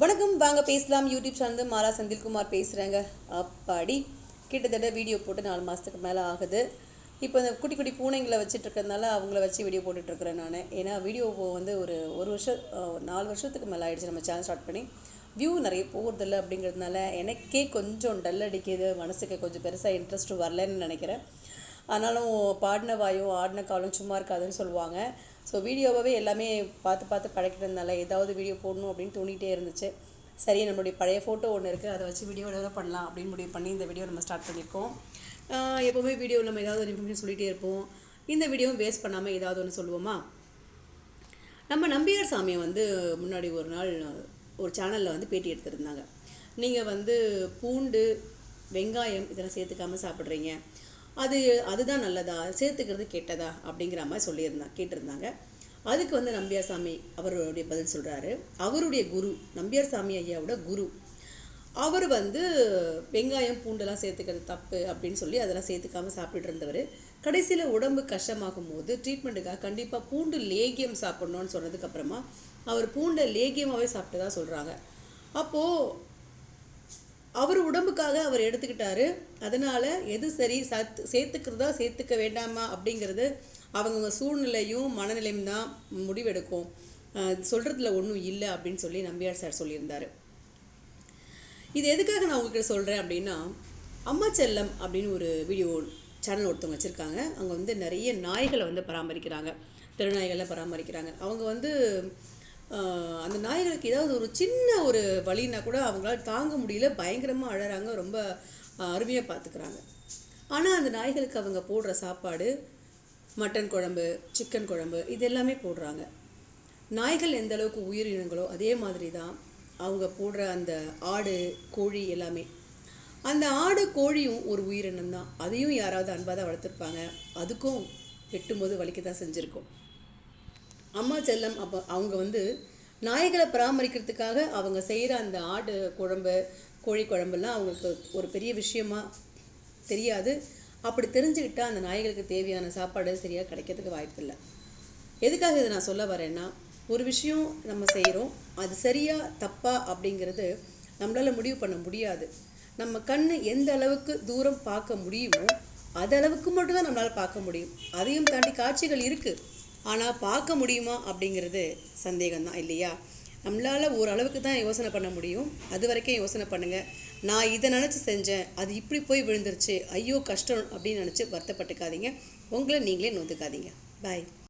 வணக்கம், வாங்க பேசலாம். யூடியூப் சேனல் மாலா செந்தில்குமார் பேசுகிறேங்க. அப்பாடி கிட்டத்தட்ட வீடியோ போட்டு 4 மாதத்துக்கு மேலே ஆகுது. இப்போ இந்த குட்டி குட்டி பூனைங்களை வச்சுட்ருக்கிறதுனால அவங்கள வச்சு வீடியோ போட்டுட்ருக்குறேன் நான். ஏன்னா வீடியோ வந்து ஒரு வருஷம் 4 வருஷத்துக்கு மேலே ஆகிடுச்சு நம்ம சேனல் ஸ்டார்ட் பண்ணி. வியூ நிறைய போகிறதில்ல அப்படிங்கிறதுனால எனக்கே கொஞ்சம் டல் அடிக்குது, மனசுக்கு கொஞ்சம் பெருசாக இன்ட்ரெஸ்ட் வரலன்னு நினைக்கிறேன். ஆனாலும் பாடின வாயும் ஆடின காலும் சும்மா இருக்காதுன்னு சொல்லுவாங்க. ஸோ வீடியோவாகவே எல்லாமே பார்த்து பார்த்து பழக்கிட்டதுனால ஏதாவது வீடியோ போடணும் அப்படின்னு தோணிகிட்டே இருந்துச்சு. சரி, நம்மளுடைய பழைய ஃபோட்டோ ஒன்று இருக்குது, அதை வச்சு வீடியோ எதாவது பண்ணலாம் அப்படின்னு முடிவு பண்ணி இந்த வீடியோ நம்ம ஸ்டார்ட் பண்ணியிருக்கோம். எப்போவுமே வீடியோ நம்ம ஏதாவது ஒரு இன்ஃபர்மேஷன் சொல்லிகிட்டே இருப்போம். இந்த வீடியோவும் வேஸ்ட் பண்ணாமல் ஏதாவது ஒன்று சொல்லுவோமா? நம்ம நம்பியார் சாமியை வந்து முன்னாடி ஒரு நாள் ஒரு சேனலில் வந்து பேட்டி எடுத்துருந்தாங்க. நீங்கள் வந்து பூண்டு, வெங்காயம் இதெல்லாம் சேர்த்துக்காமல் சாப்பிட்றீங்க, அதுதான் நல்லதா, சேர்த்துக்கிறது கெட்டதா அப்படிங்கிற மாதிரி கேட்டிருந்தாங்க. அதுக்கு வந்து நம்பியார் சாமி அவருடைய பதில் சொல்கிறாரு. அவருடைய குரு, நம்பியார் சாமி ஐயாவோட குரு, அவர் வந்து வெங்காயம் பூண்டெல்லாம் சேர்த்துக்கிறது தப்பு அப்படின்னு சொல்லி அதெல்லாம் சேர்த்துக்காமல் சாப்பிட்டுட்டு இருந்தவர். கடைசியில் உடம்பு கஷ்டமாகும் போது ட்ரீட்மெண்ட்டுக்காக கண்டிப்பாக பூண்டு லேகியம் சாப்பிட்ணுன்னு சொன்னதுக்கப்புறமா அவர் பூண்டை லேகியமாகவே சாப்பிட்டதா சொல்கிறாங்க. அப்போது அவர் உடம்புக்காக அவர் எடுத்துக்கிட்டாரு. அதனால் எது சரி, சேர்த்துக்கிறதா சேர்த்துக்க வேண்டாமா அப்படிங்கிறது அவங்க சூழ்நிலையும் மனநிலையும் தான் முடிவெடுக்கும். சொல்கிறதுல ஒன்றும் இல்லை அப்படின்னு சொல்லி நம்பியார் சார் சொல்லியிருந்தார். இது எதுக்காக நான் உங்கள்கிட்ட சொல்கிறேன் அப்படின்னா, அம்மா செல்லம் அப்படின்னு ஒரு வீடியோ சேனல் ஒருத்தவங்க வச்சுருக்காங்க. அவங்க வந்து நிறைய நாய்களை வந்து பராமரிக்கிறாங்க, திருநாய்களை பராமரிக்கிறாங்க. அவங்க வந்து அந்த நாய்களுக்கு ஏதாவது ஒரு சின்ன ஒரு வலின்னா கூட அவங்களால தாங்க முடியல, பயங்கரமாக அழறாங்க, ரொம்ப அருமையாக பார்த்துக்கிறாங்க. ஆனால் அந்த நாய்களுக்கு அவங்க போடுற சாப்பாடு, மட்டன் குழம்பு, சிக்கன் குழம்பு, இது எல்லாமே போடுறாங்க. நாய்கள் எந்த அளவுக்கு உயிரினங்களோ அதே மாதிரி தான் அவங்க போடுற அந்த ஆடு, கோழி எல்லாமே. அந்த ஆடு கோழியும் ஒரு உயிரினம் தான். அதையும் யாராவது அன்பாக தான் வளர்த்துருப்பாங்க. அதுக்கும் வெட்டும்போது வலிக்க தான் செஞ்சுருக்கோம். அம்மா செல்லம் அப்போ அவங்க வந்து நாய்களை பராமரிக்கிறதுக்காக அவங்க செய்கிற அந்த ஆடு குழம்பு, கோழி குழம்புலாம் அவங்களுக்கு ஒரு பெரிய விஷயமா தெரியாது. அப்படி தெரிஞ்சுக்கிட்டால் அந்த நாய்களுக்கு தேவையான சாப்பாடு சரியாக கிடைக்கிறதுக்கு வாய்ப்பு இல்லை. எதுக்காக இதை நான் சொல்ல வரேன்னா, ஒரு விஷயம் நம்ம செய்கிறோம், அது சரியாக தப்பா அப்படிங்கிறது நம்மளால் முடிவு பண்ண முடியாது. நம்ம கண் எந்த அளவுக்கு தூரம் பார்க்க முடியுமோ அதளவுக்கு மட்டும்தான் நம்மளால் பார்க்க முடியும். அதையும் தாண்டி காட்சிகள் இருக்குது, ஆனால் பார்க்க முடியுமா அப்படிங்கிறது சந்தேகம்தான், இல்லையா? நம்மளால் ஓரளவுக்கு தான் யோசனை பண்ண முடியும். அது வரைக்கும் யோசனை பண்ணுங்கள். நான் இதை நினச்சி செஞ்சேன், அது இப்படி போய் விழுந்துருச்சு, ஐயோ கஷ்டம் அப்படின்னு நினச்சி வருத்தப்பட்டுக்காதீங்க. உங்களை நீங்களே நொந்துக்காதீங்க. பாய்.